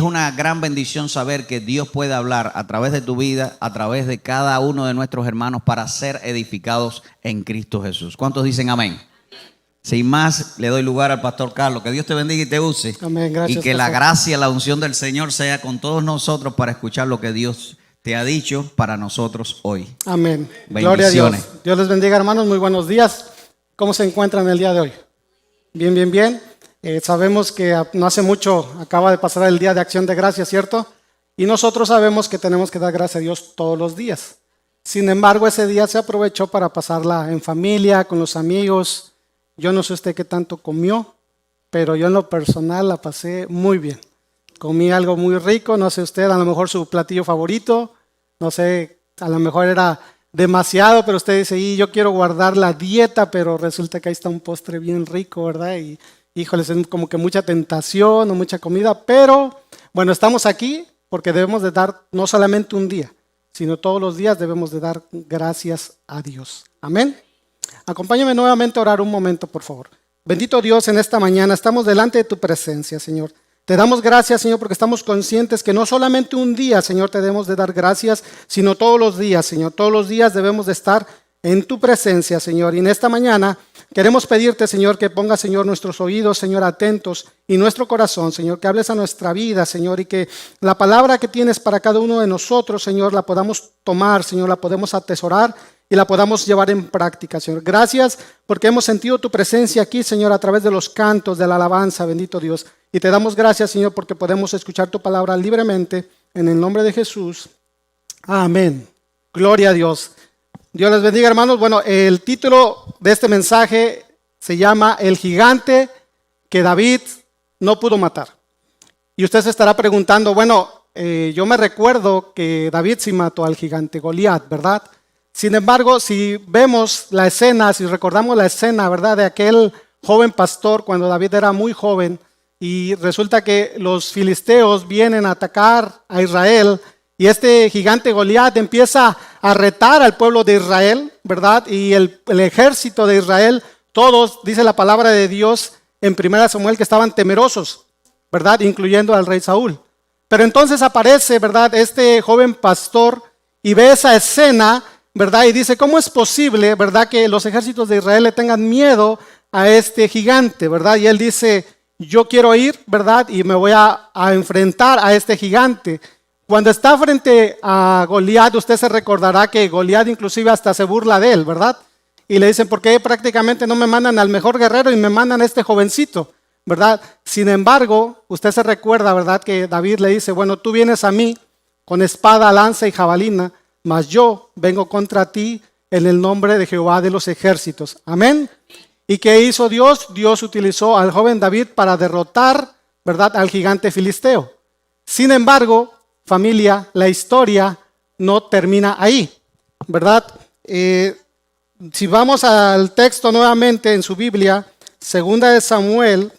Es una gran bendición saber que Dios puede hablar a través de tu vida, a través de cada uno de nuestros hermanos para ser edificados en Cristo Jesús. ¿Cuántos dicen amén? Sin más, le doy lugar al pastor Carlos. Que Dios te bendiga y te use. Amén, gracias, y que pastor. la gracia, la unción del Señor sea con todos nosotros para escuchar lo que Dios te ha dicho para nosotros hoy. Amén. Gloria a Dios. Dios les bendiga, hermanos. Muy buenos días. ¿Cómo se encuentran el día de hoy? Bien, bien, bien. Sabemos que no hace mucho acaba de pasar el Día de Acción de Gracias, ¿cierto? Y nosotros sabemos que tenemos que dar gracias a Dios todos los días. Sin embargo, ese día se aprovechó para pasarla en familia, con los amigos. Yo no sé usted qué tanto comió, pero yo en lo personal la pasé muy bien. Comí algo muy rico, no sé usted, a lo mejor su platillo favorito, no sé, a lo mejor era demasiado, pero usted dice, y yo quiero guardar la dieta, pero resulta que ahí está un postre bien rico, ¿verdad? Y híjoles, es como que mucha tentación o mucha comida, pero bueno, estamos aquí porque debemos de dar no solamente un día, sino todos los días debemos de dar gracias a Dios. Amén. Acompáñame nuevamente a orar un momento, por favor. Bendito Dios, en esta mañana estamos delante de tu presencia, Señor. Te damos gracias, Señor, porque estamos conscientes que no solamente un día, Señor, te debemos de dar gracias, sino todos los días, Señor. Todos los días debemos de estar en tu presencia, Señor. Y en esta mañana queremos pedirte, Señor, que pongas, Señor, nuestros oídos, Señor, atentos y nuestro corazón, Señor, que hables a nuestra vida, Señor, y que la palabra que tienes para cada uno de nosotros, Señor, la podamos tomar, Señor, la podemos atesorar y la podamos llevar en práctica, Señor. Gracias porque hemos sentido tu presencia aquí, Señor, a través de los cantos, de la alabanza, bendito Dios. Y te damos gracias, Señor, porque podemos escuchar tu palabra libremente en el nombre de Jesús. Amén. Gloria a Dios. Dios les bendiga, hermanos. Bueno, el título de este mensaje se llama El gigante que David no pudo matar. Y usted se estará preguntando, bueno, yo me recuerdo que David sí mató al gigante Goliat, ¿verdad? Sin embargo, si vemos la escena, si recordamos la escena, ¿verdad? De aquel joven pastor cuando David era muy joven y resulta que los filisteos vienen a atacar a Israel. Y este gigante Goliat empieza a retar al pueblo de Israel, ¿verdad? Y el ejército de Israel, todos, dice la palabra de Dios en 1 Samuel, que estaban temerosos, ¿verdad? Incluyendo al rey Saúl. Pero entonces aparece, ¿verdad? Este joven pastor y ve esa escena, ¿verdad? Y dice, ¿cómo es posible, ¿verdad? Que los ejércitos de Israel le tengan miedo a este gigante, ¿verdad? Y él dice, yo quiero ir, ¿verdad? Y me voy a enfrentar a este gigante. Cuando está frente a Goliat, usted se recordará que Goliat inclusive hasta se burla de él, ¿verdad? Y le dicen, ¿por qué prácticamente no me mandan al mejor guerrero y me mandan a este jovencito? ¿Verdad? Sin embargo, usted se recuerda, ¿verdad? Que David le dice, bueno, tú vienes a mí con espada, lanza y jabalina, mas yo vengo contra ti en el nombre de Jehová de los ejércitos. Amén. ¿Y qué hizo Dios? Dios utilizó al joven David para derrotar, ¿verdad?, al gigante filisteo. Sin embargo, familia, la historia no termina ahí, ¿verdad? Si vamos al texto nuevamente en su Biblia, 2 de Samuel,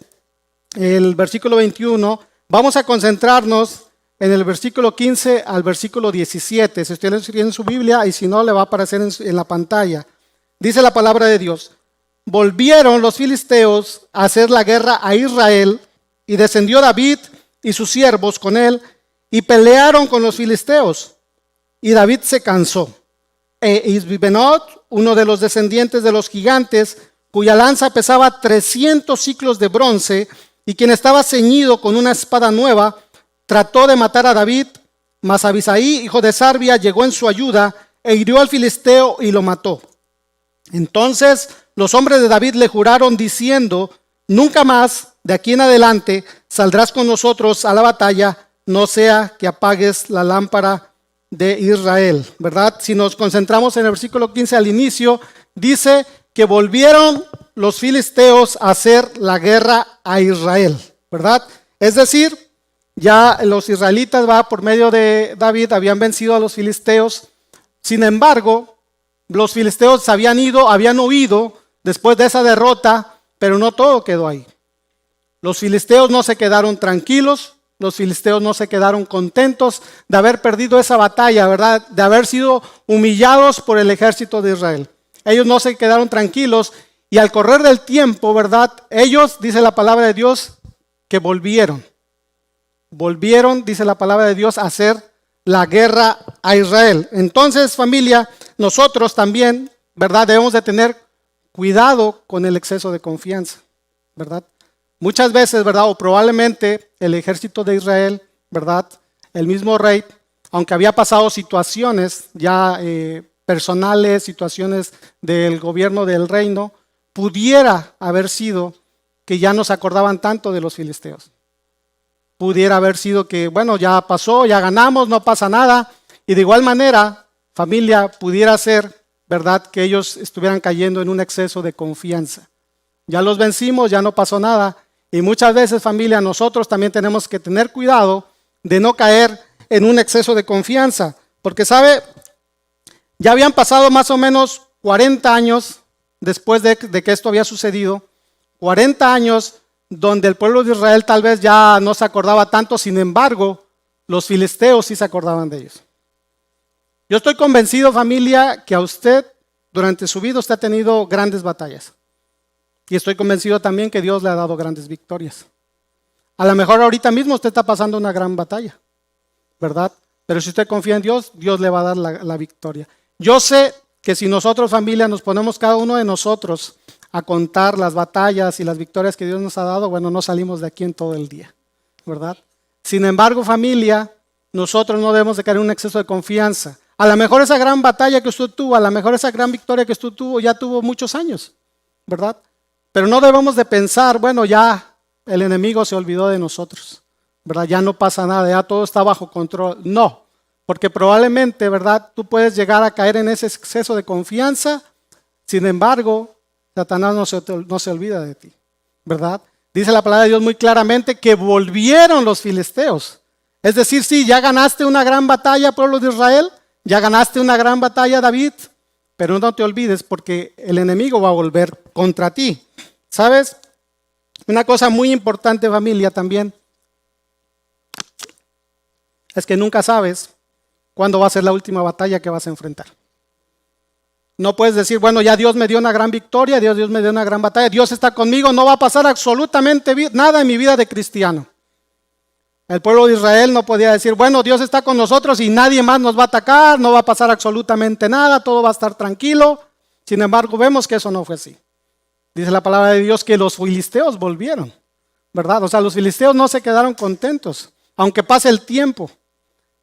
el versículo 21, vamos a concentrarnos en el versículo 15 al versículo 17. Si usted lo tiene en su Biblia y si no, le va a aparecer en la pantalla. Dice la palabra de Dios. Volvieron los filisteos a hacer la guerra a Israel y descendió David y sus siervos con él y pelearon con los filisteos. Y David se cansó. Isbibenot, uno de los descendientes de los gigantes, cuya lanza pesaba 300 siclos de bronce y quien estaba ceñido con una espada nueva, trató de matar a David, mas Abisaí, hijo de Sarbia, llegó en su ayuda e hirió al filisteo y lo mató. Entonces los hombres de David le juraron diciendo, nunca más de aquí en adelante saldrás con nosotros a la batalla, no sea que apagues la lámpara de Israel, ¿verdad? Si nos concentramos en el versículo 15 al inicio, dice que volvieron los filisteos a hacer la guerra a Israel, ¿verdad? Es decir, ya los israelitas, por medio de David, habían vencido a los filisteos. Sin embargo, los filisteos habían huido después de esa derrota, pero no todo quedó ahí. Los filisteos no se quedaron tranquilos, los filisteos no se quedaron contentos de haber perdido esa batalla, ¿verdad? De haber sido humillados por el ejército de Israel. Ellos no se quedaron tranquilos y al correr del tiempo, ¿verdad? Ellos, dice la palabra de Dios, que volvieron. volvieron, dice la palabra de Dios, a hacer la guerra a Israel. Entonces, familia, nosotros también, ¿verdad? Debemos de tener cuidado con el exceso de confianza, ¿verdad? Muchas veces, ¿verdad? O probablemente el ejército de Israel, ¿verdad? El mismo rey, aunque había pasado situaciones ya personales, situaciones del gobierno del reino, pudiera haber sido que ya no se acordaban tanto de los filisteos. Pudiera haber sido que, bueno, ya pasó, ya ganamos, no pasa nada. Y de igual manera, familia, pudiera ser, ¿verdad?, que ellos estuvieran cayendo en un exceso de confianza. Ya los vencimos, ya no pasó nada. Y muchas veces, familia, nosotros también tenemos que tener cuidado de no caer en un exceso de confianza. Porque, ¿sabe? Ya habían pasado más o menos 40 años después de que esto había sucedido. 40 años donde el pueblo de Israel tal vez ya no se acordaba tanto, sin embargo, los filisteos sí se acordaban de ellos. Yo estoy convencido, familia, que a usted durante su vida usted ha tenido grandes batallas. Y estoy convencido también que Dios le ha dado grandes victorias. A lo mejor ahorita mismo usted está pasando una gran batalla, ¿verdad? Pero si usted confía en Dios, Dios le va a dar la victoria. Yo sé que si nosotros, familia, nos ponemos cada uno de nosotros a contar las batallas y las victorias que Dios nos ha dado, bueno, no salimos de aquí en todo el día, ¿verdad? Sin embargo, familia, nosotros no debemos de caer en un exceso de confianza. A lo mejor esa gran batalla que usted tuvo, a lo mejor esa gran victoria que usted tuvo, ya tuvo muchos años, ¿verdad? Pero no debemos de pensar, bueno, ya el enemigo se olvidó de nosotros, ¿verdad? Ya no pasa nada, ya todo está bajo control. No, porque probablemente, ¿verdad?, tú puedes llegar a caer en ese exceso de confianza. Sin embargo, Satanás no se olvida de ti, ¿verdad? Dice la palabra de Dios muy claramente que volvieron los filisteos. Es decir, sí, ya ganaste una gran batalla, pueblo de Israel, ya ganaste una gran batalla, David, pero no te olvides porque el enemigo va a volver contra ti. ¿Sabes? Una cosa muy importante, familia, también, es que nunca sabes cuándo va a ser la última batalla que vas a enfrentar. No puedes decir, bueno, ya Dios me dio una gran victoria, Dios me dio una gran batalla, Dios está conmigo, no va a pasar absolutamente nada en mi vida de cristiano. El pueblo de Israel no podía decir, bueno, Dios está con nosotros y nadie más nos va a atacar, no va a pasar absolutamente nada, todo va a estar tranquilo. Sin embargo, vemos que eso no fue así. Dice la palabra de Dios que los filisteos volvieron, ¿verdad? O sea, los filisteos no se quedaron contentos, aunque pase el tiempo.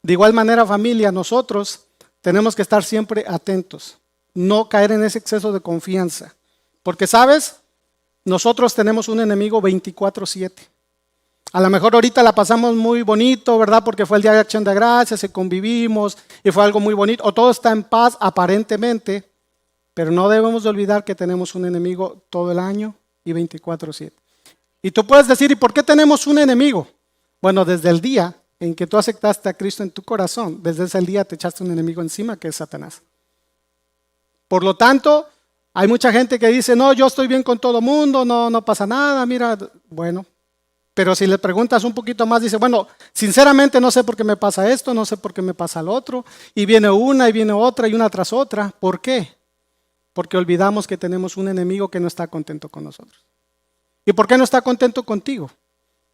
De igual manera, familia, nosotros tenemos que estar siempre atentos. No caer en ese exceso de confianza. Porque, ¿sabes? Nosotros tenemos un enemigo 24/7. A lo mejor ahorita la pasamos muy bonito, ¿verdad? Porque fue el Día de Acción de Gracias, y convivimos y fue algo muy bonito. O todo está en paz aparentemente, pero no debemos de olvidar que tenemos un enemigo todo el año y 24/7. Y tú puedes decir, ¿y por qué tenemos un enemigo? Bueno, desde el día en que tú aceptaste a Cristo en tu corazón, desde ese día te echaste un enemigo encima que es Satanás. Por lo tanto, hay mucha gente que dice, no, yo estoy bien con todo mundo, no pasa nada, mira, bueno. Pero si le preguntas un poquito más, dice, bueno, sinceramente no sé por qué me pasa esto, no sé por qué me pasa lo otro. Y viene una y viene otra y una tras otra. ¿Por qué? Porque olvidamos que tenemos un enemigo que no está contento con nosotros. ¿Y por qué no está contento contigo?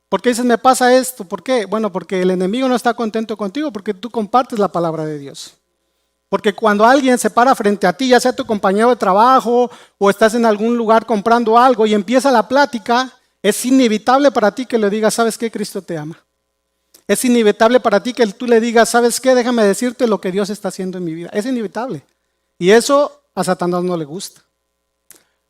¿Por qué dices, me pasa esto? ¿Por qué? Bueno, porque el enemigo no está contento contigo, porque tú compartes la palabra de Dios. Porque cuando alguien se para frente a ti, ya sea tu compañero de trabajo o estás en algún lugar comprando algo y empieza la plática, es inevitable para ti que le digas, ¿sabes qué? Cristo te ama. Es inevitable para ti que tú le digas, ¿sabes qué? Déjame decirte lo que Dios está haciendo en mi vida. Es inevitable. Y eso a Satanás no le gusta.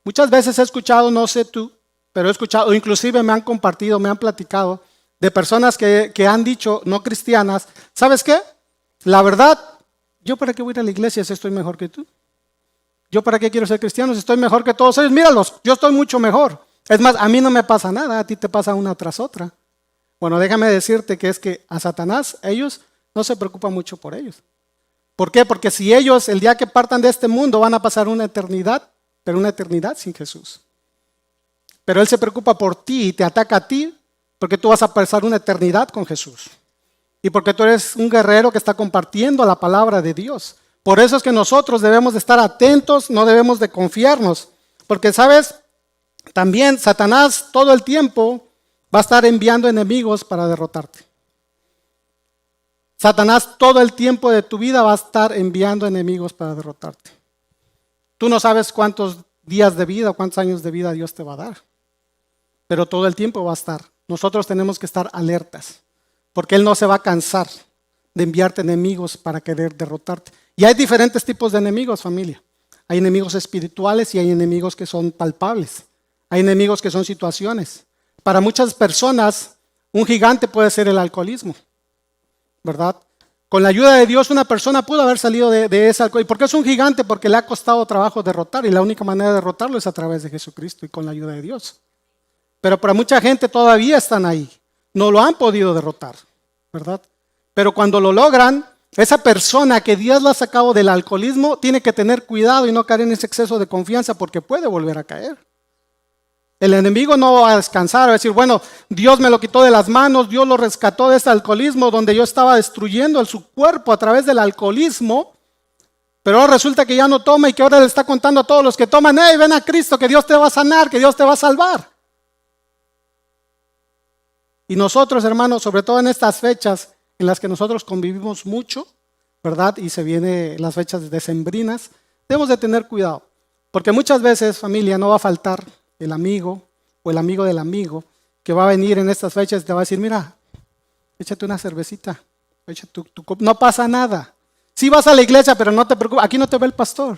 Muchas veces he escuchado, no sé tú, pero he escuchado, o inclusive me han compartido, me han platicado de personas que han dicho, no cristianas, ¿sabes qué? La verdad, ¿yo para qué voy a ir a la iglesia si estoy mejor que tú? ¿Yo para qué quiero ser cristiano si estoy mejor que todos ellos? Míralos, yo estoy mucho mejor. Es más, a mí no me pasa nada, a ti te pasa una tras otra. Bueno, déjame decirte que es que a Satanás, ellos no se preocupan mucho por ellos. ¿Por qué? Porque si ellos el día que partan de este mundo van a pasar una eternidad, pero una eternidad sin Jesús. Pero Él se preocupa por ti y te ataca a ti porque tú vas a pasar una eternidad con Jesús. Y porque tú eres un guerrero que está compartiendo la palabra de Dios. Por eso es que nosotros debemos de estar atentos, no debemos de confiarnos. Porque, ¿sabes? También Satanás todo el tiempo va a estar enviando enemigos para derrotarte. Satanás todo el tiempo de tu vida va a estar enviando enemigos para derrotarte. Tú no sabes cuántos días de vida o cuántos años de vida Dios te va a dar, pero todo el tiempo va a estar. Nosotros tenemos que estar alertas, porque Él no se va a cansar de enviarte enemigos para querer derrotarte. Y hay diferentes tipos de enemigos, familia. Hay enemigos espirituales y hay enemigos que son palpables. Hay enemigos que son situaciones. Para muchas personas, un gigante puede ser el alcoholismo, ¿verdad? Con la ayuda de Dios, una persona pudo haber salido de ese alcohol. ¿Y por qué es un gigante? Porque le ha costado trabajo derrotar, y la única manera de derrotarlo es a través de Jesucristo y con la ayuda de Dios. Pero para mucha gente todavía están ahí. No lo han podido derrotar, ¿verdad? Pero cuando lo logran, esa persona que Dios la ha sacado del alcoholismo tiene que tener cuidado y no caer en ese exceso de confianza, porque puede volver a caer. El enemigo no va a descansar, va a decir, bueno, Dios me lo quitó de las manos, Dios lo rescató de este alcoholismo donde yo estaba destruyendo su cuerpo a través del alcoholismo, pero ahora resulta que ya no toma y que ahora le está contando a todos los que toman, hey, ven a Cristo, que Dios te va a sanar, que Dios te va a salvar. Y nosotros, hermanos, sobre todo en estas fechas en las que nosotros convivimos mucho, ¿verdad? Y se vienen las fechas decembrinas, debemos de tener cuidado, porque muchas veces, familia, no va a faltar el amigo o el amigo del amigo que va a venir en estas fechas y te va a decir, mira, échate una cervecita, échate no pasa nada. Sí vas a la iglesia, pero no te preocupes, aquí no te ve el pastor.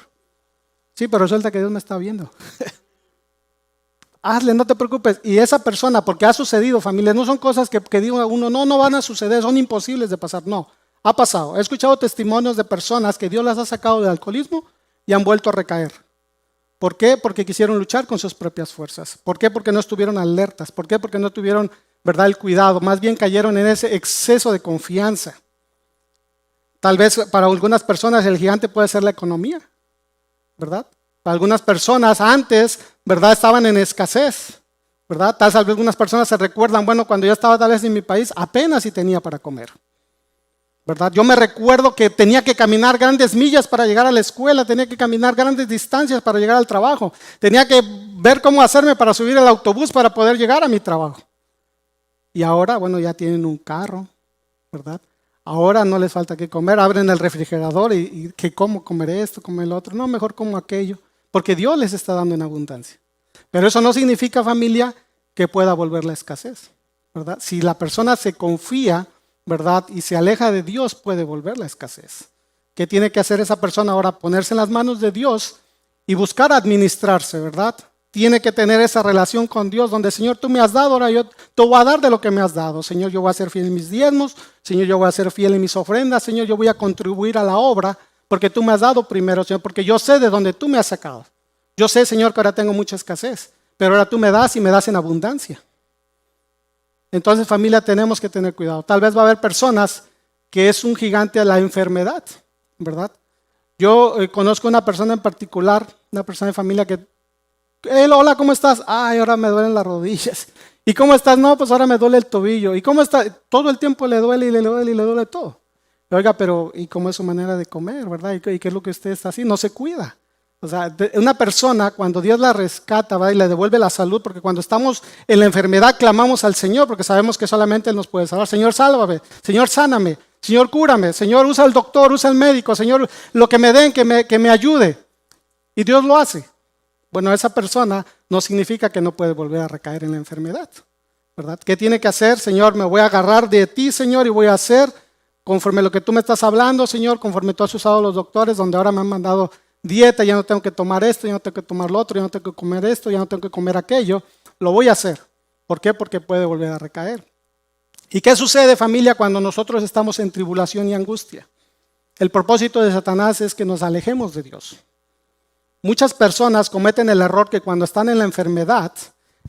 Sí, pero resulta que Dios me está viendo. Hazle, no te preocupes. Y esa persona, porque ha sucedido, familia, no son cosas que diga uno, no van a suceder, son imposibles de pasar. No, ha pasado. He escuchado testimonios de personas que Dios las ha sacado del alcoholismo y han vuelto a recaer. ¿Por qué? Porque quisieron luchar con sus propias fuerzas. ¿Por qué? Porque no estuvieron alertas. ¿Por qué? Porque no tuvieron, ¿verdad?, el cuidado. Más bien cayeron en ese exceso de confianza. Tal vez para algunas personas el gigante puede ser la economía, ¿verdad? Para algunas personas antes, ¿verdad?, estaban en escasez, ¿verdad? Tal vez algunas personas se recuerdan, bueno, cuando yo estaba tal vez en mi país, apenas si tenía para comer, ¿verdad? Yo me recuerdo que tenía que caminar grandes millas para llegar a la escuela, tenía que caminar grandes distancias para llegar al trabajo, tenía que ver cómo hacerme para subir el autobús para poder llegar a mi trabajo. Y ahora, bueno, ya tienen un carro, ¿verdad? Ahora no les falta que comer, abren el refrigerador y que cómo comer esto, comer el otro, no, mejor como aquello, porque Dios les está dando en abundancia. Pero eso no significa, familia, que pueda volver la escasez, ¿verdad? Si la persona se confía, ¿verdad?, y se aleja de Dios, puede volver la escasez. ¿Qué tiene que hacer esa persona ahora? Ponerse en las manos de Dios y buscar administrarse, ¿verdad? Tiene que tener esa relación con Dios donde, Señor, tú me has dado, ahora yo te voy a dar de lo que me has dado. Señor, yo voy a ser fiel en mis diezmos, Señor, yo voy a ser fiel en mis ofrendas, Señor, yo voy a contribuir a la obra porque tú me has dado primero, Señor, porque yo sé de dónde tú me has sacado. Yo sé, Señor, que ahora tengo mucha escasez, pero ahora tú me das y me das en abundancia. Entonces, familia, tenemos que tener cuidado. Tal vez va a haber personas que es un gigante a la enfermedad, ¿verdad? Yo conozco una persona en particular, una persona de familia que, hola, ¿cómo estás? Ay, ahora me duelen las rodillas. ¿Y cómo estás? No, pues ahora me duele el tobillo. ¿Y cómo está? Todo el tiempo le duele y le duele y le duele todo. Oiga, pero ¿y cómo es su manera de comer, verdad? ¿Y qué es lo que usted está haciendo? No se cuida. O sea, una persona cuando Dios la rescata, ¿verdad?, y le devuelve la salud, porque cuando estamos en la enfermedad clamamos al Señor, porque sabemos que solamente Él nos puede salvar. Señor, sálvame. Señor, sáname. Señor, cúrame. Señor, usa al doctor, usa al médico. Señor, lo que me den, que me ayude. Y Dios lo hace. Bueno, esa persona no significa que no puede volver a recaer en la enfermedad, ¿verdad? ¿Qué tiene que hacer? Señor, me voy a agarrar de ti, Señor, y voy a hacer conforme lo que tú me estás hablando, Señor, conforme tú has usado los doctores, donde ahora me han mandado dieta, ya no tengo que tomar esto, ya no tengo que tomar lo otro, ya no tengo que comer esto, ya no tengo que comer aquello. Lo voy a hacer. ¿Por qué? Porque puede volver a recaer. ¿Y qué sucede, familia, cuando nosotros estamos en tribulación y angustia? El propósito de Satanás es que nos alejemos de Dios. Muchas personas cometen el error que cuando están en la enfermedad,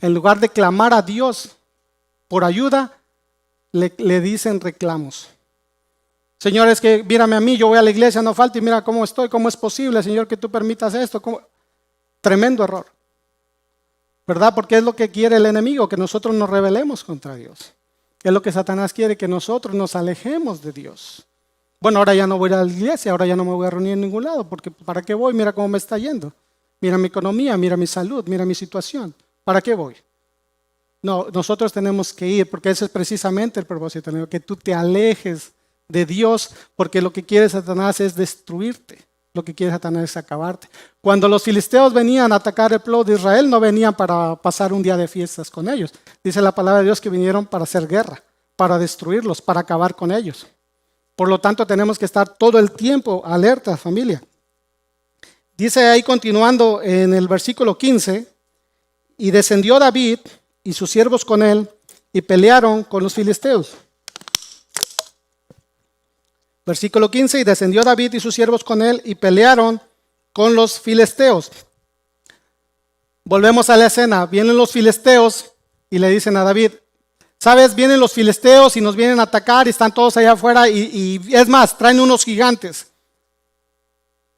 en lugar de clamar a Dios por ayuda, le dicen reclamos. Señor, es que mírame a mí, yo voy a la iglesia, no falta, y mira cómo estoy, cómo es posible, Señor, que tú permitas esto. Tremendo error, ¿verdad? Porque es lo que quiere el enemigo, que nosotros nos rebelemos contra Dios. Es lo que Satanás quiere, que nosotros nos alejemos de Dios. Bueno, ahora ya no voy a la iglesia, ahora ya no me voy a reunir en ningún lado, porque ¿para qué voy? Mira cómo me está yendo. Mira mi economía, mira mi salud, mira mi situación. ¿Para qué voy? No, nosotros tenemos que ir, porque ese es precisamente el propósito, que tú te alejes de Dios, porque lo que quiere Satanás es destruirte. Lo que quiere Satanás es acabarte. Cuando los filisteos venían a atacar el pueblo de Israel, no venían para pasar un día de fiestas con ellos. Dice la palabra de Dios que vinieron para hacer guerra, para destruirlos, para acabar con ellos. Por lo tanto, tenemos que estar todo el tiempo alerta, familia. Dice ahí continuando en el versículo 15, y descendió David y sus siervos con él y pelearon con los filisteos. Versículo 15, y descendió David y sus siervos con él y pelearon con los filisteos. Volvemos a la escena, vienen los filisteos y le dicen a David, ¿sabes? Vienen los filisteos y nos vienen a atacar y están todos allá afuera y es más, traen unos gigantes.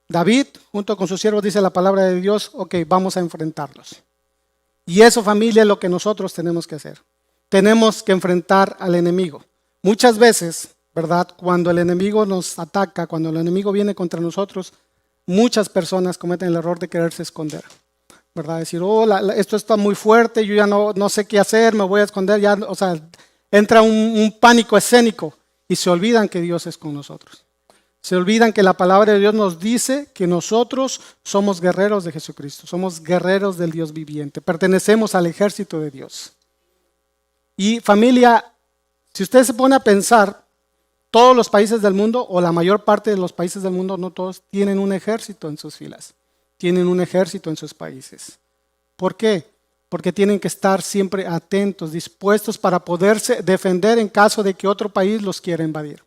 David, junto con sus siervos, dice la palabra de Dios, ok, vamos a enfrentarlos. Y eso, familia, es lo que nosotros tenemos que hacer. Tenemos que enfrentar al enemigo. Muchas veces, ¿verdad? Cuando el enemigo nos ataca, cuando el enemigo viene contra nosotros, muchas personas cometen el error de quererse esconder, ¿verdad? Decir, esto está muy fuerte, yo ya no sé qué hacer, me voy a esconder, ya, o sea, entra un pánico escénico y se olvidan que Dios es con nosotros. Se olvidan que la palabra de Dios nos dice que nosotros somos guerreros de Jesucristo, somos guerreros del Dios viviente, pertenecemos al ejército de Dios. Y familia, si usted se pone a pensar, todos los países del mundo, o la mayor parte de los países del mundo, no todos, tienen un ejército en sus filas, tienen un ejército en sus países. ¿Por qué? Porque tienen que estar siempre atentos, dispuestos para poderse defender en caso de que otro país los quiera invadir.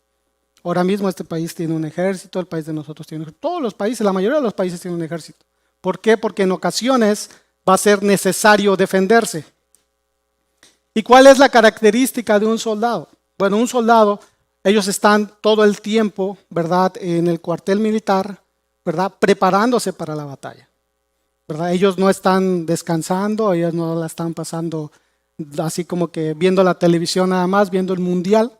Ahora mismo este país tiene un ejército, el país de nosotros tiene un ejército. Todos los países, la mayoría de los países tienen un ejército. ¿Por qué? Porque en ocasiones va a ser necesario defenderse. ¿Y cuál es la característica de un soldado? Bueno, un soldado, ellos están todo el tiempo, ¿verdad?, en el cuartel militar, ¿verdad?, preparándose para la batalla, ¿verdad? Ellos no están descansando, ellos no la están pasando así como que viendo la televisión nada más, viendo el mundial.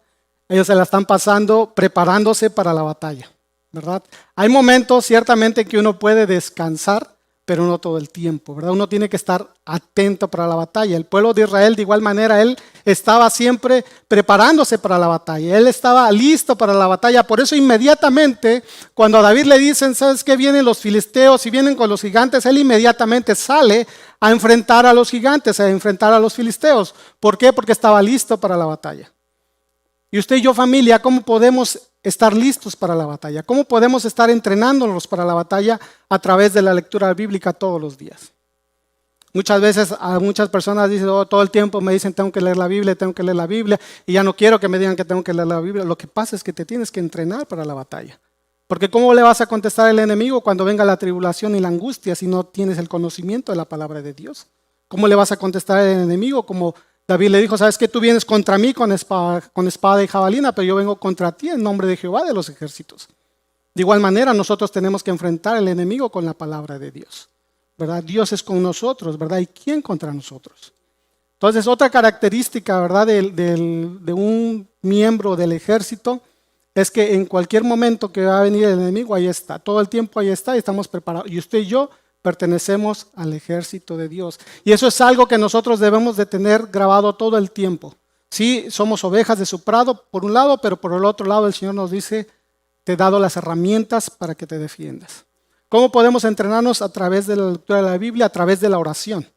Ellos se la están pasando preparándose para la batalla, ¿verdad? Hay momentos ciertamente que uno puede descansar, pero no todo el tiempo, ¿verdad? Uno tiene que estar atento para la batalla. El pueblo de Israel, de igual manera, él estaba siempre preparándose para la batalla. Él estaba listo para la batalla. Por eso inmediatamente, cuando a David le dicen, ¿sabes qué? Vienen los filisteos y vienen con los gigantes, él inmediatamente sale a enfrentar a los gigantes, a enfrentar a los filisteos. ¿Por qué? Porque estaba listo para la batalla. Y usted y yo, familia, ¿cómo podemos estar listos para la batalla? ¿Cómo podemos estar entrenándonos para la batalla a través de la lectura bíblica todos los días? Muchas veces a muchas personas dicen, todo el tiempo me dicen tengo que leer la Biblia, y ya no quiero que me digan que tengo que leer la Biblia. Lo que pasa es que te tienes que entrenar para la batalla. Porque ¿cómo le vas a contestar al enemigo cuando venga la tribulación y la angustia si no tienes el conocimiento de la palabra de Dios? ¿Cómo le vas a contestar al enemigo como David le dijo, sabes que tú vienes contra mí con espada y jabalina, pero yo vengo contra ti en nombre de Jehová de los ejércitos? De igual manera, nosotros tenemos que enfrentar al enemigo con la palabra de Dios, ¿verdad? Dios es con nosotros, ¿verdad? ¿Y quién contra nosotros? Entonces, otra característica, ¿verdad?, de un miembro del ejército es que en cualquier momento que va a venir el enemigo, ahí está. Todo el tiempo ahí está y estamos preparados. Y usted y yo pertenecemos al ejército de Dios. Y eso es algo que nosotros debemos de tener grabado todo el tiempo. Sí, somos ovejas de su prado por un lado, pero por el otro lado el Señor nos dice, te he dado las herramientas para que te defiendas. ¿Cómo podemos entrenarnos? A través de la lectura de la Biblia, a través de la oración.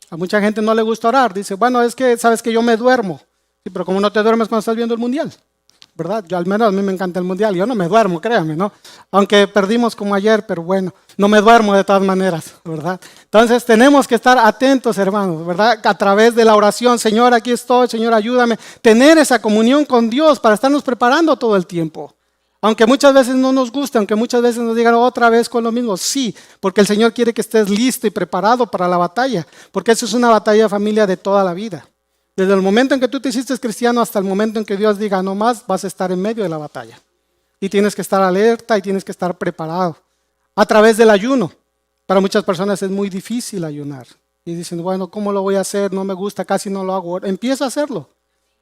A mucha gente no le gusta orar. Dice, bueno, es que sabes que yo me duermo. Sí, pero ¿cómo no te duermes cuando estás viendo el mundial? ¿Verdad? Yo al menos a mí me encanta el mundial. Yo no me duermo, créanme, ¿no? Aunque perdimos como ayer, pero bueno, no me duermo de todas maneras, ¿verdad? Entonces tenemos que estar atentos, hermanos, ¿verdad? A través de la oración, Señor, aquí estoy, Señor, ayúdame. Tener esa comunión con Dios para estarnos preparando todo el tiempo. Aunque muchas veces no nos guste, aunque muchas veces nos digan otra vez con lo mismo, sí, porque el Señor quiere que estés listo y preparado para la batalla, porque eso es una batalla, familia, de toda la vida. Desde el momento en que tú te hiciste cristiano hasta el momento en que Dios diga no más, vas a estar en medio de la batalla. Y tienes que estar alerta y tienes que estar preparado. A través del ayuno. Para muchas personas es muy difícil ayunar. Y dicen, bueno, ¿cómo lo voy a hacer? No me gusta, casi no lo hago. Empieza a hacerlo.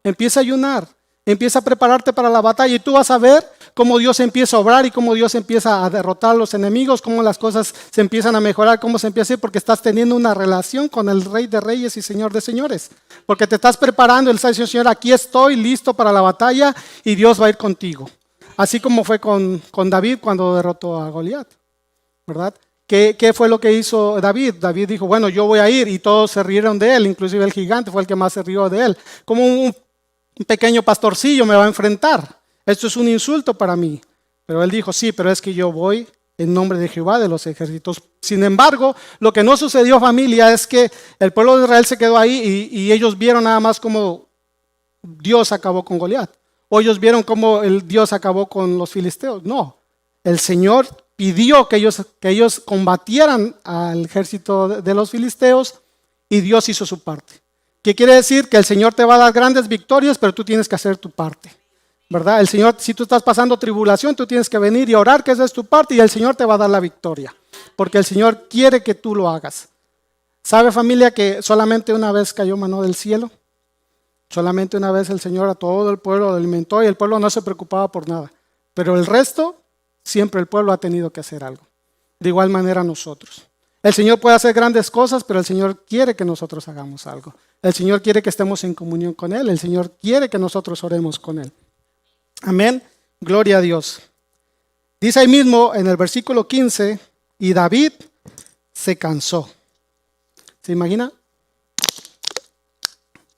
Empieza a ayunar. Empieza a prepararte para la batalla y tú vas a ver cómo Dios empieza a obrar y cómo Dios empieza a derrotar a los enemigos, cómo las cosas se empiezan a mejorar, cómo se empieza a ir, porque estás teniendo una relación con el Rey de Reyes y Señor de Señores. Porque te estás preparando, Él está diciendo, Señor, aquí estoy listo para la batalla y Dios va a ir contigo. Así como fue con David cuando derrotó a Goliat, ¿verdad? ¿Qué fue lo que hizo David? David dijo, bueno, yo voy a ir, y todos se rieron de él, inclusive el gigante fue el que más se rió de él. Como un pequeño pastorcillo me va a enfrentar. Esto es un insulto para mí. Pero él dijo, sí, pero es que yo voy en nombre de Jehová de los ejércitos. Sin embargo, lo que no sucedió, familia, es que el pueblo de Israel se quedó ahí y ellos vieron nada más cómo Dios acabó con Goliat. O ellos vieron cómo Dios acabó con los filisteos. No, el Señor pidió que ellos combatieran al ejército de los filisteos y Dios hizo su parte. ¿Qué quiere decir? Que el Señor te va a dar grandes victorias, pero tú tienes que hacer tu parte, ¿verdad? El Señor, si tú estás pasando tribulación, tú tienes que venir y orar que esa es tu parte y el Señor te va a dar la victoria, porque el Señor quiere que tú lo hagas. ¿Sabe, familia, que solamente una vez cayó maná del cielo? Solamente una vez el Señor a todo el pueblo lo alimentó y el pueblo no se preocupaba por nada, pero el resto, siempre el pueblo ha tenido que hacer algo. De igual manera nosotros. El Señor puede hacer grandes cosas, pero el Señor quiere que nosotros hagamos algo. El Señor quiere que estemos en comunión con Él. El Señor quiere que nosotros oremos con Él. Amén. Gloria a Dios. Dice ahí mismo en el versículo 15, y David se cansó. ¿Se imagina?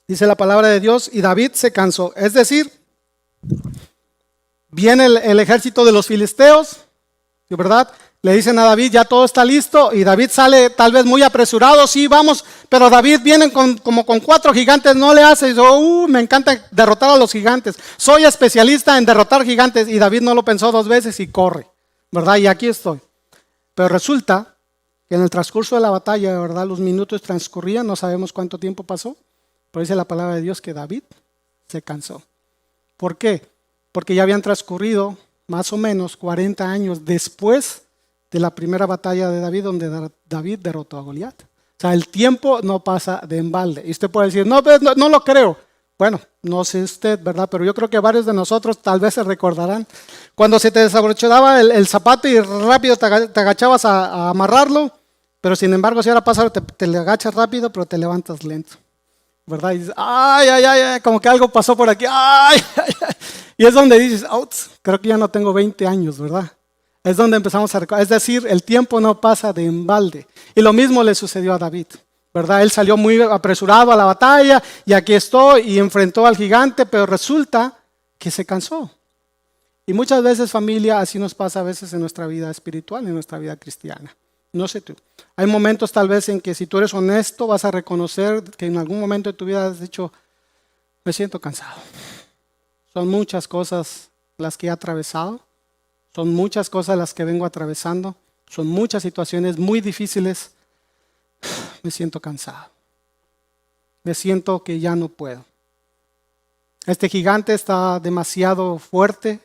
Dice la palabra de Dios, y David se cansó. Es decir, viene el ejército de los filisteos, ¿verdad? Le dicen a David, ya todo está listo, y David sale tal vez muy apresurado, sí, vamos, pero David viene como con 4 gigantes, no le hace, y dice, me encanta derrotar a los gigantes, soy especialista en derrotar gigantes, y David no lo pensó 2 veces y corre, ¿verdad? Y aquí estoy. Pero resulta que en el transcurso de la batalla, ¿verdad? Los minutos transcurrían, no sabemos cuánto tiempo pasó, pero dice la palabra de Dios que David se cansó. ¿Por qué? Porque ya habían transcurrido más o menos 40 años después de la primera batalla de David, donde David derrotó a Goliat. O sea, el tiempo no pasa de embalde. Y usted puede decir, no lo creo. Bueno, no sé usted, ¿verdad? Pero yo creo que varios de nosotros tal vez se recordarán. Cuando se te desabrochaba el zapato y rápido te agachabas a amarrarlo, pero sin embargo, si ahora pasa, te le agachas rápido, pero te levantas lento, ¿verdad? Y dices, ay, como que algo pasó por aquí, ay. Y es donde dices, creo que ya no tengo 20 años, ¿verdad? Es donde empezamos a recordar. Es decir, el tiempo no pasa de embalde. Y lo mismo le sucedió a David, ¿verdad? Él salió muy apresurado a la batalla y aquí estoy y enfrentó al gigante, pero resulta que se cansó. Y muchas veces, familia, así nos pasa a veces en nuestra vida espiritual, en nuestra vida cristiana. No sé tú. Hay momentos tal vez en que si tú eres honesto vas a reconocer que en algún momento de tu vida has dicho, me siento cansado. Son muchas cosas las que he atravesado. Son muchas cosas las que vengo atravesando. Son muchas situaciones muy difíciles. Me siento cansado. Me siento que ya no puedo. Este gigante está demasiado fuerte.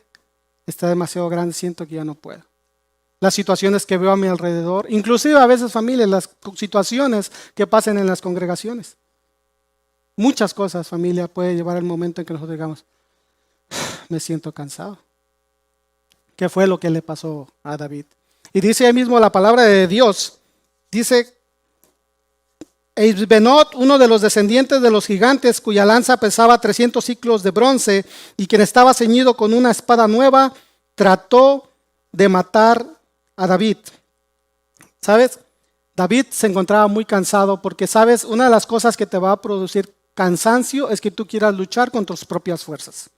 Está demasiado grande. Siento que ya no puedo. Las situaciones que veo a mi alrededor. Inclusive a veces, familia, las situaciones que pasan en las congregaciones. Muchas cosas, familia, puede llevar el momento en que nosotros digamos, me siento cansado. ¿Qué fue lo que le pasó a David? Y dice ahí mismo la palabra de Dios. Dice, Eisbenot, uno de los descendientes de los gigantes, cuya lanza pesaba 300 ciclos de bronce y quien estaba ceñido con una espada nueva, trató de matar a David. ¿Sabes? David se encontraba muy cansado porque, ¿sabes? Una de las cosas que te va a producir cansancio es que tú quieras luchar con tus propias fuerzas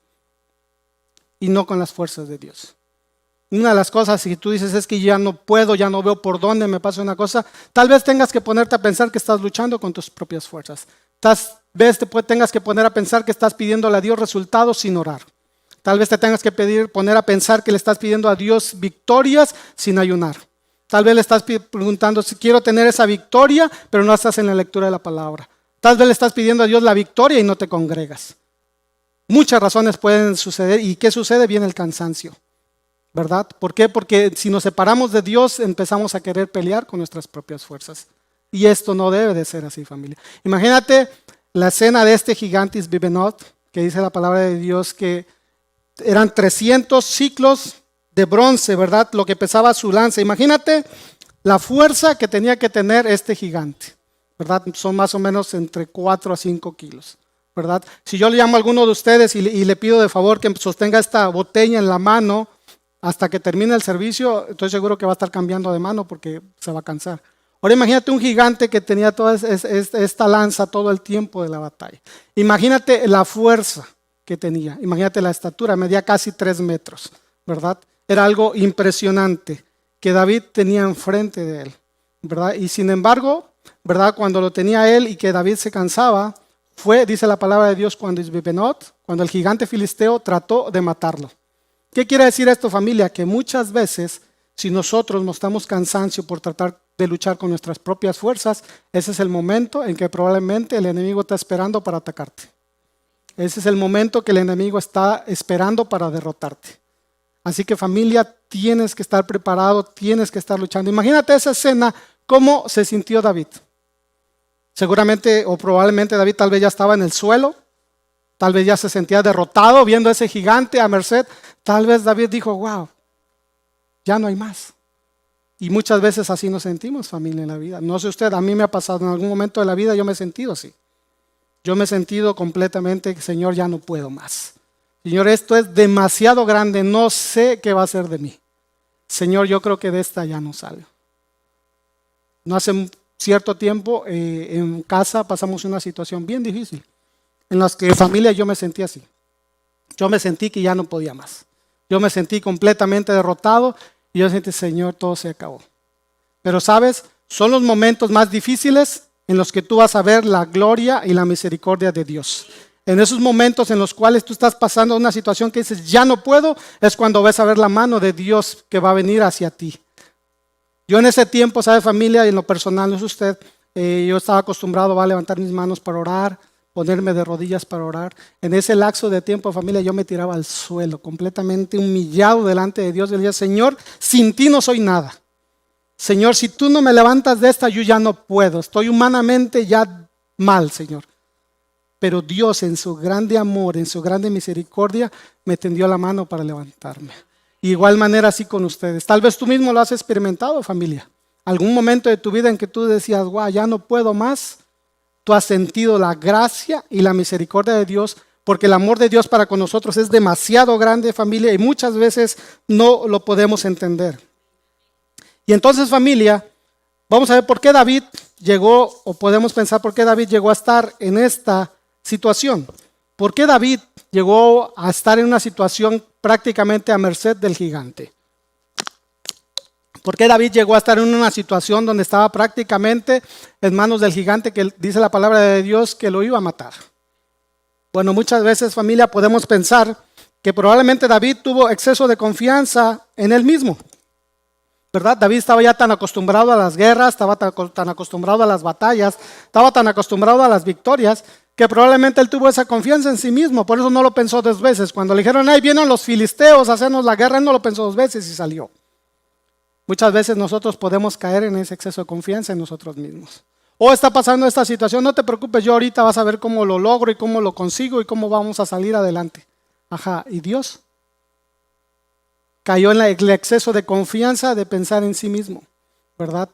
y no con las fuerzas de Dios. Una de las cosas, si tú dices es que ya no puedo, ya no veo por dónde me pasa una cosa, tal vez tengas que ponerte a pensar que estás luchando con tus propias fuerzas. Tal vez tengas que poner a pensar que estás pidiéndole a Dios resultados sin orar. Tal vez te tengas que poner a pensar que le estás pidiendo a Dios victorias sin ayunar. Tal vez le estás preguntando si quiero tener esa victoria, pero no estás en la lectura de la palabra. Tal vez le estás pidiendo a Dios la victoria y no te congregas. Muchas razones pueden suceder. ¿Y qué sucede? Viene el cansancio, ¿verdad? ¿Por qué? Porque si nos separamos de Dios empezamos a querer pelear con nuestras propias fuerzas. Y esto no debe de ser así, familia. Imagínate la escena de este gigante Isbibenot, que dice la palabra de Dios que eran 300 ciclos de bronce, ¿verdad? Lo que pesaba su lanza. Imagínate la fuerza que tenía que tener este gigante, ¿verdad? Son más o menos entre 4 a 5 kilos. ¿verdad? Si yo le llamo a alguno de ustedes y le pido de favor que sostenga esta botella en la mano hasta que termine el servicio, estoy seguro que va a estar cambiando de mano porque se va a cansar. Ahora imagínate un gigante que tenía toda esta lanza todo el tiempo de la batalla. Imagínate la fuerza que tenía, imagínate la estatura, medía casi 3 metros, ¿verdad? Era algo impresionante que David tenía enfrente de él, ¿verdad? Y sin embargo, ¿verdad? Cuando lo tenía él y que David se cansaba, fue, dice la palabra de Dios, cuando el gigante filisteo trató de matarlo. ¿Qué quiere decir esto, familia? Que muchas veces, si nosotros mostramos cansancio por tratar de luchar con nuestras propias fuerzas, ese es el momento en que probablemente el enemigo está esperando para atacarte. Ese es el momento que el enemigo está esperando para derrotarte. Así que familia, tienes que estar preparado, tienes que estar luchando. Imagínate esa escena, cómo se sintió David. Seguramente o probablemente David tal vez ya estaba en el suelo, tal vez ya se sentía derrotado viendo a ese gigante a merced. Tal vez David dijo, wow, ya no hay más. Y muchas veces así nos sentimos, familia, en la vida. No sé usted, a mí me ha pasado en algún momento de la vida, yo me he sentido así. Yo me he sentido completamente, Señor, ya no puedo más. Señor, esto es demasiado grande, no sé qué va a ser de mí. Señor, yo creo que de esta ya no salgo. No hace cierto tiempo en casa pasamos una situación bien difícil, en la que familia yo me sentí así. Yo me sentí que ya no podía más. Yo me sentí completamente derrotado y yo sentí, Señor, todo se acabó. Pero sabes, son los momentos más difíciles en los que tú vas a ver la gloria y la misericordia de Dios. En esos momentos en los cuales tú estás pasando una situación que dices, ya no puedo, es cuando vas a ver la mano de Dios que va a venir hacia ti. Yo en ese tiempo, ¿sabe, familia? En lo personal, no es usted, yo estaba acostumbrado a levantar mis manos para orar, ponerme de rodillas para orar. En ese lapso de tiempo, familia, yo me tiraba al suelo, completamente humillado delante de Dios. Y le decía, Señor, sin ti no soy nada. Señor, si tú no me levantas de esta, yo ya no puedo. Estoy humanamente ya mal, Señor. Pero Dios en su grande amor, en su grande misericordia, me tendió la mano para levantarme. Igual manera así con ustedes. Tal vez tú mismo lo has experimentado, familia. Algún momento de tu vida en que tú decías, wow, ya no puedo más. Tú has sentido la gracia y la misericordia de Dios, porque el amor de Dios para con nosotros es demasiado grande, familia, y muchas veces no lo podemos entender. Y entonces, familia, vamos a ver por qué David llegó, o podemos pensar por qué David llegó a estar en esta situación. ¿Por qué David llegó a estar en una situación prácticamente a merced del gigante? ¿Por qué David llegó a estar en una situación donde estaba prácticamente en manos del gigante que dice la palabra de Dios que lo iba a matar? Bueno, muchas veces, familia, podemos pensar que probablemente David tuvo exceso de confianza en él mismo, ¿verdad? David estaba ya tan acostumbrado a las guerras, estaba tan acostumbrado a las batallas, estaba tan acostumbrado a las victorias, que probablemente él tuvo esa confianza en sí mismo. Por eso no lo pensó 2 veces. Cuando le dijeron, ahí vienen los filisteos a hacernos la guerra, él no lo pensó 2 veces y salió. Muchas veces nosotros podemos caer en ese exceso de confianza en nosotros mismos. O está pasando esta situación, no te preocupes, yo ahorita vas a ver cómo lo logro y cómo lo consigo y cómo vamos a salir adelante. Ajá, ¿y Dios? Cayó en el exceso de confianza de pensar en sí mismo, ¿verdad?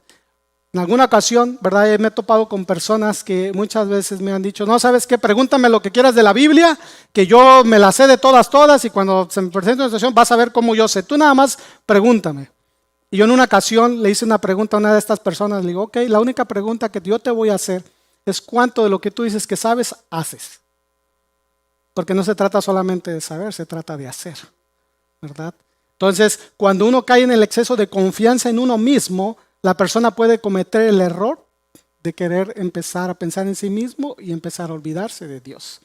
En alguna ocasión, ¿verdad? Me he topado con personas que muchas veces me han dicho, no, ¿sabes qué? Pregúntame lo que quieras de la Biblia, que yo me la sé de todas y cuando se me presente una situación vas a ver cómo yo sé. Tú nada más pregúntame. Y yo en una ocasión le hice una pregunta a una de estas personas, le digo, ok, la única pregunta que yo te voy a hacer es cuánto de lo que tú dices que sabes, haces. Porque no se trata solamente de saber, se trata de hacer, ¿verdad? Entonces, cuando uno cae en el exceso de confianza en uno mismo, la persona puede cometer el error de querer empezar a pensar en sí mismo y empezar a olvidarse de Dios.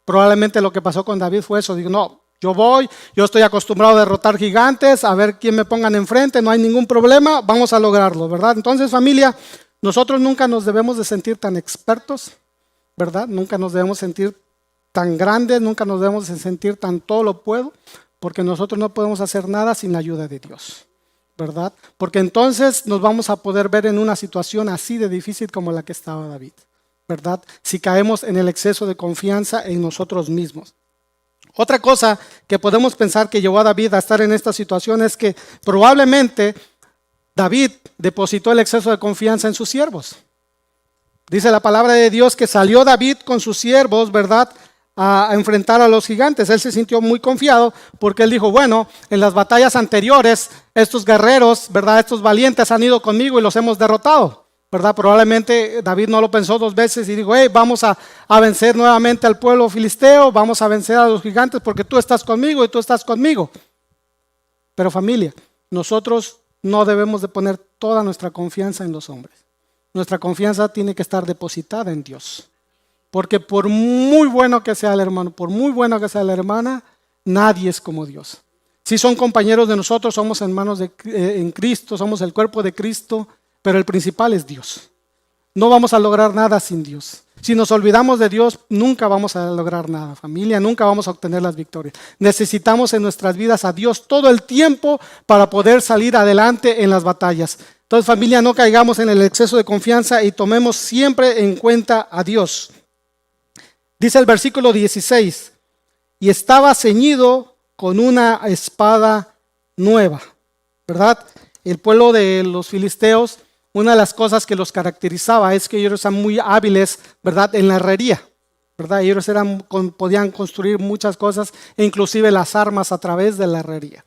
Probablemente lo que pasó con David fue eso, digo, no, yo estoy acostumbrado a derrotar gigantes, a ver quién me pongan enfrente, no hay ningún problema, vamos a lograrlo, ¿verdad? Entonces, familia, nosotros nunca nos debemos de sentir tan expertos, ¿verdad? Nunca nos debemos sentir tan grandes, nunca nos debemos de sentir tan todo lo puedo, porque nosotros no podemos hacer nada sin la ayuda de Dios, ¿verdad? Porque entonces nos vamos a poder ver en una situación así de difícil como la que estaba David, ¿verdad? Si caemos en el exceso de confianza en nosotros mismos. Otra cosa que podemos pensar que llevó a David a estar en esta situación es que probablemente David depositó el exceso de confianza en sus siervos. Dice la palabra de Dios que salió David con sus siervos, ¿verdad?, a enfrentar a los gigantes. Él se sintió muy confiado porque él dijo, bueno, en las batallas anteriores, estos guerreros, ¿verdad?, estos valientes han ido conmigo y los hemos derrotado, ¿verdad? Probablemente David no lo pensó dos veces y dijo, hey, vamos a vencer nuevamente al pueblo filisteo, vamos a vencer a los gigantes porque tú estás conmigo y tú estás conmigo. Pero familia, nosotros no debemos de poner toda nuestra confianza en los hombres. Nuestra confianza tiene que estar depositada en Dios. Porque por muy bueno que sea el hermano, por muy bueno que sea la hermana, nadie es como Dios. Si son compañeros de nosotros, somos hermanos en Cristo, somos el cuerpo de Cristo, pero el principal es Dios. No vamos a lograr nada sin Dios. Si nos olvidamos de Dios, nunca vamos a lograr nada, familia, nunca vamos a obtener las victorias. Necesitamos en nuestras vidas a Dios todo el tiempo para poder salir adelante en las batallas. Entonces, familia, no caigamos en el exceso de confianza y tomemos siempre en cuenta a Dios. Dice el versículo 16, y estaba ceñido con una espada nueva, ¿verdad? El pueblo de los filisteos, una de las cosas que los caracterizaba es que ellos eran muy hábiles, ¿verdad?, en la herrería, ¿verdad? Ellos podían construir muchas cosas, e inclusive las armas a través de la herrería.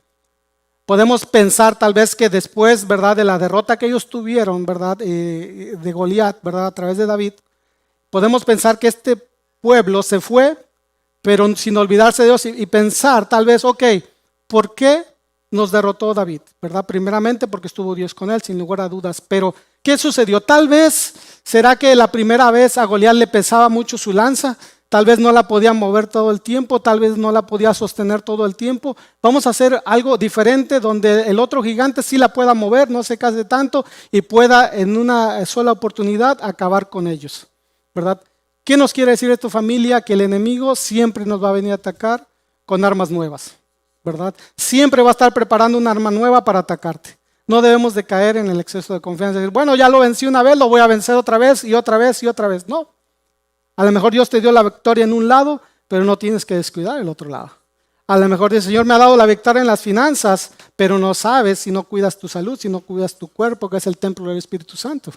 Podemos pensar tal vez que después, ¿verdad?, de la derrota que ellos tuvieron, ¿verdad?, de Goliat, ¿verdad?, a través de David, podemos pensar que este pueblo se fue, pero sin olvidarse de Dios y pensar tal vez, ok, ¿por qué nos derrotó David? ¿Verdad? Primeramente porque estuvo Dios con él, sin lugar a dudas, pero ¿qué sucedió? Tal vez, ¿será que la primera vez a Goliat le pesaba mucho su lanza? Tal vez no la podía mover todo el tiempo, tal vez no la podía sostener todo el tiempo. Vamos a hacer algo diferente donde el otro gigante sí la pueda mover, no se canse tanto y pueda en una sola oportunidad acabar con ellos, ¿verdad? ¿Qué nos quiere decir esto, familia? Que el enemigo siempre nos va a venir a atacar con armas nuevas, ¿verdad? Siempre va a estar preparando una arma nueva para atacarte. No debemos de caer en el exceso de confianza. Decir, bueno, ya lo vencí una vez, lo voy a vencer otra vez y otra vez y otra vez. No. A lo mejor Dios te dio la victoria en un lado, pero no tienes que descuidar el otro lado. A lo mejor el Señor me ha dado la victoria en las finanzas, pero no sabes si no cuidas tu salud, si no cuidas tu cuerpo, que es el templo del Espíritu Santo.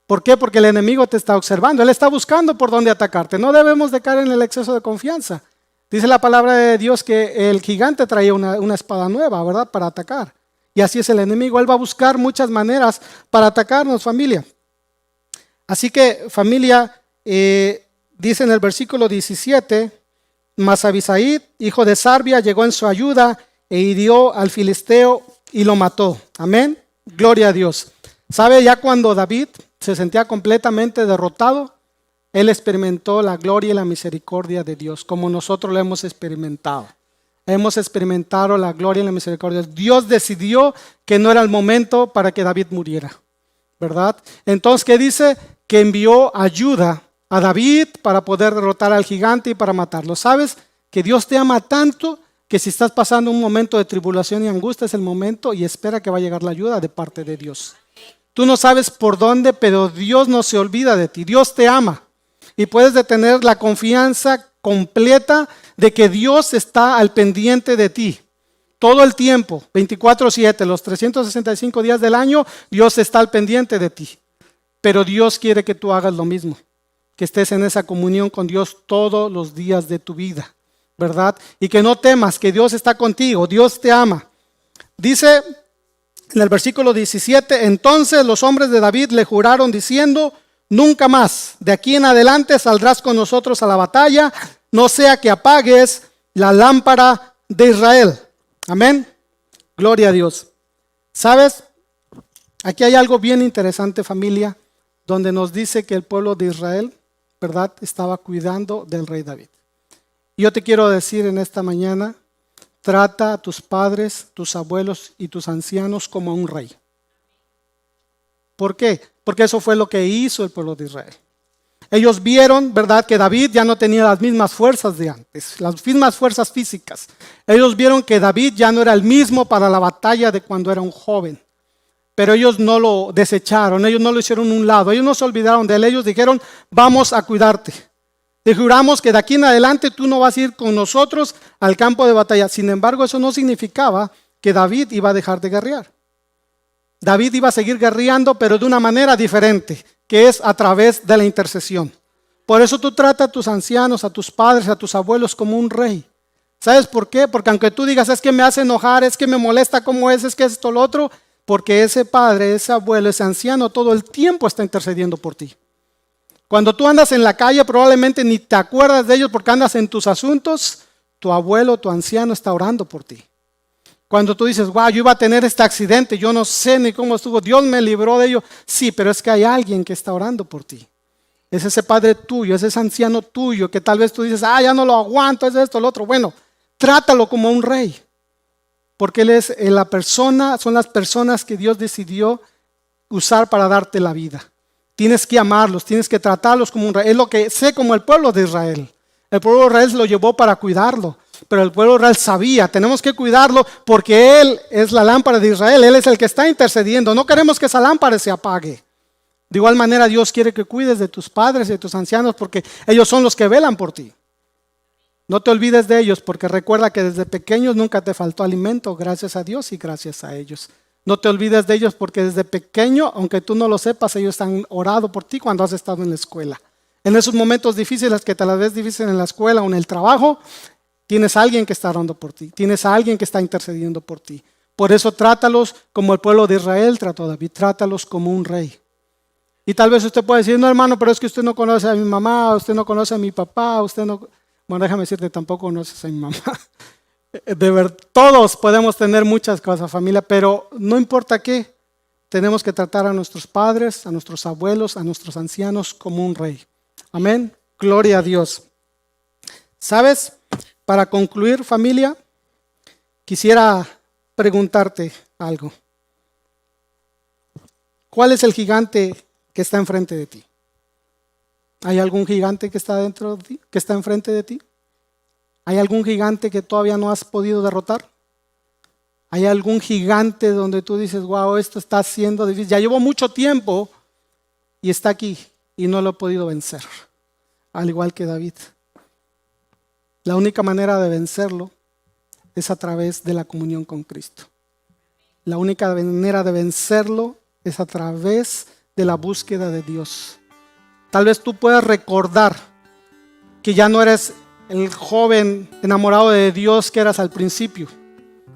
¿Por qué? Porque el enemigo te está observando. Él está buscando por dónde atacarte. No debemos de caer en el exceso de confianza. Dice la palabra de Dios que el gigante traía una espada nueva, ¿verdad?, para atacar. Y así es el enemigo. Él va a buscar muchas maneras para atacarnos, familia. Así que, familia, dice en el versículo 17, mas Abisaí, hijo de Sarbia, llegó en su ayuda e hirió al filisteo y lo mató. Amén. Gloria a Dios. ¿Sabe? Ya cuando David se sentía completamente derrotado, él experimentó la gloria y la misericordia de Dios, como nosotros lo hemos experimentado. Hemos experimentado la gloria y la misericordia. Dios decidió que no era el momento para que David muriera, ¿verdad? Entonces, ¿qué dice? Que envió ayuda a David para poder derrotar al gigante y para matarlo. ¿Sabes? Que Dios te ama tanto que si estás pasando un momento de tribulación y angustia es el momento y espera que va a llegar la ayuda de parte de Dios. Tú no sabes por dónde, pero Dios no se olvida de ti. Dios te ama. Y puedes tener la confianza completa de que Dios está al pendiente de ti. Todo el tiempo, 24/7, los 365 días del año, Dios está al pendiente de ti. Pero Dios quiere que tú hagas lo mismo. Que estés en esa comunión con Dios todos los días de tu vida, ¿verdad? Y que no temas, que Dios está contigo. Dios te ama. Dice en el versículo 17, entonces los hombres de David le juraron diciendo, nunca más, de aquí en adelante saldrás con nosotros a la batalla, no sea que apagues la lámpara de Israel. Amén. Gloria a Dios. ¿Sabes? Aquí hay algo bien interesante, familia, donde nos dice que el pueblo de Israel, ¿verdad?, estaba cuidando del rey David. Yo te quiero decir en esta mañana, trata a tus padres, tus abuelos y tus ancianos como a un rey. ¿Por qué? Porque eso fue lo que hizo el pueblo de Israel. Ellos vieron, ¿verdad?, que David ya no tenía las mismas fuerzas de antes, las mismas fuerzas físicas. Ellos vieron que David ya no era el mismo para la batalla de cuando era un joven. Pero ellos no lo desecharon, ellos no lo hicieron a un lado, ellos no se olvidaron de él, ellos dijeron, vamos a cuidarte. Te juramos que de aquí en adelante tú no vas a ir con nosotros al campo de batalla. Sin embargo, eso no significaba que David iba a dejar de guerrear. David iba a seguir guerreando, pero de una manera diferente. que es a través de la intercesión. Por eso tú tratas a tus ancianos, a tus padres, a tus abuelos como un rey. ¿Sabes por qué? Porque aunque tú digas, es que me hace enojar, es que me molesta cómo es que es esto, lo otro, porque ese padre, ese abuelo, ese anciano todo el tiempo está intercediendo por ti. Cuando tú andas en la calle probablemente ni te acuerdas de ellos porque andas en tus asuntos, tu abuelo, tu anciano está orando por ti. Cuando tú dices, wow, yo iba a tener este accidente, yo no sé ni cómo estuvo, Dios me libró de ello. Sí, pero es que hay alguien que está orando por ti. Es ese padre tuyo, es ese anciano tuyo que tal vez tú dices, ya no lo aguanto, es esto, lo otro. Bueno, trátalo como un rey. Porque él es la persona, son las personas que Dios decidió usar para darte la vida. Tienes que amarlos, tienes que tratarlos como un rey. Es lo que sé como el pueblo de Israel. El pueblo de Israel lo llevó para cuidarlo. Pero el pueblo de Israel sabía, tenemos que cuidarlo porque Él es la lámpara de Israel. Él es el que está intercediendo. No queremos que esa lámpara se apague. De igual manera Dios quiere que cuides de tus padres y de tus ancianos porque ellos son los que velan por ti. No te olvides de ellos porque recuerda que desde pequeños nunca te faltó alimento, gracias a Dios y gracias a ellos. No te olvides de ellos porque desde pequeño, aunque tú no lo sepas, ellos han orado por ti cuando has estado en la escuela. En esos momentos difíciles que te las ves difíciles en la escuela o en el trabajo, tienes a alguien que está orando por ti, tienes a alguien que está intercediendo por ti. Por eso trátalos como el pueblo de Israel trató a David, trátalos como un rey. Y tal vez usted puede decir, no hermano, pero es que usted no conoce a mi mamá, usted no conoce a mi papá, usted no... Bueno, déjame decirte, tampoco conoces a mi mamá. De ver, todos podemos tener muchas cosas, familia, pero no importa qué, tenemos que tratar a nuestros padres, a nuestros abuelos, a nuestros ancianos como un rey. Amén. Gloria a Dios. ¿Sabes? Para concluir, familia, quisiera preguntarte algo. ¿Cuál es el gigante que está enfrente de ti? ¿Hay algún gigante que está dentro de ti, que está enfrente de ti? ¿Hay algún gigante que todavía no has podido derrotar? ¿Hay algún gigante donde tú dices, wow, esto está siendo difícil? Ya llevo mucho tiempo y está aquí y no lo he podido vencer. Al igual que David. La única manera de vencerlo es a través de la comunión con Cristo. La única manera de vencerlo es a través de la búsqueda de Dios. Tal vez tú puedas recordar que ya no eres el joven enamorado de Dios que eras al principio.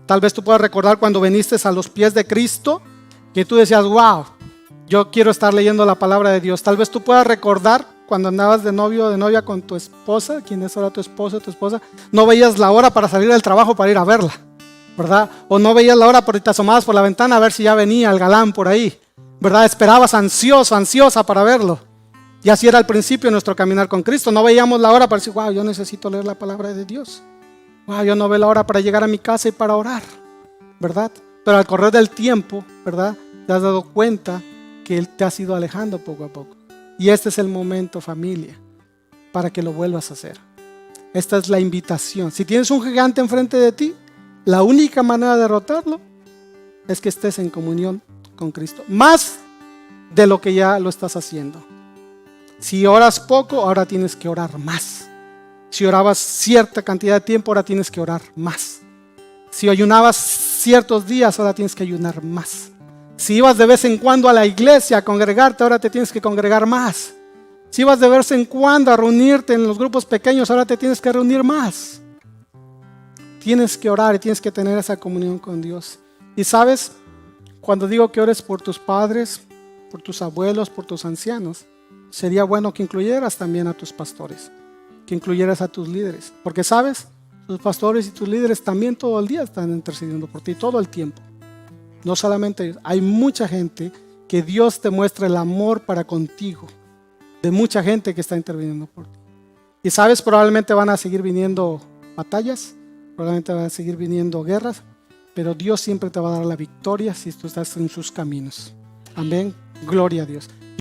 Tal vez tú puedas recordar cuando viniste a los pies de Cristo, que tú decías, wow, yo quiero estar leyendo la palabra de Dios. Tal vez tú puedas recordar cuando andabas de novio o de novia con tu esposa, quien es ahora tu esposo o tu esposa, no veías la hora para salir del trabajo para ir a verla, ¿verdad? O no veías la hora porque te asomabas por la ventana a ver si ya venía el galán por ahí, ¿verdad? Esperabas ansioso, ansiosa para verlo. Y así era al principio de nuestro caminar con Cristo. No veíamos la hora para decir, wow, yo necesito leer la palabra de Dios. Wow, yo no veo la hora para llegar a mi casa y para orar, ¿verdad? Pero al correr del tiempo, ¿verdad? Te has dado cuenta que Él te ha ido alejando poco a poco. Y este es el momento, familia, para que lo vuelvas a hacer. Esta es la invitación. Si tienes un gigante enfrente de ti, la única manera de derrotarlo es que estés en comunión con Cristo. Más de lo que ya lo estás haciendo. Si oras poco, ahora tienes que orar más. Si orabas cierta cantidad de tiempo, ahora tienes que orar más. Si ayunabas ciertos días, ahora tienes que ayunar más. Si ibas de vez en cuando a la iglesia a congregarte, ahora te tienes que congregar más. Si ibas de vez en cuando a reunirte en los grupos pequeños, ahora te tienes que reunir más. Tienes que orar y tienes que tener esa comunión con Dios. Y sabes, cuando digo que ores por tus padres, por tus abuelos, por tus ancianos, sería bueno que incluyeras también a tus pastores, que incluyeras a tus líderes. Porque sabes, tus pastores y tus líderes también todo el día están intercediendo por ti, todo el tiempo. No solamente ellos, hay mucha gente que Dios te muestra el amor para contigo, de mucha gente que está interviniendo por ti. Y sabes, probablemente van a seguir viniendo batallas, probablemente van a seguir viniendo guerras, pero Dios siempre te va a dar la victoria si tú estás en sus caminos. Amén, gloria a Dios.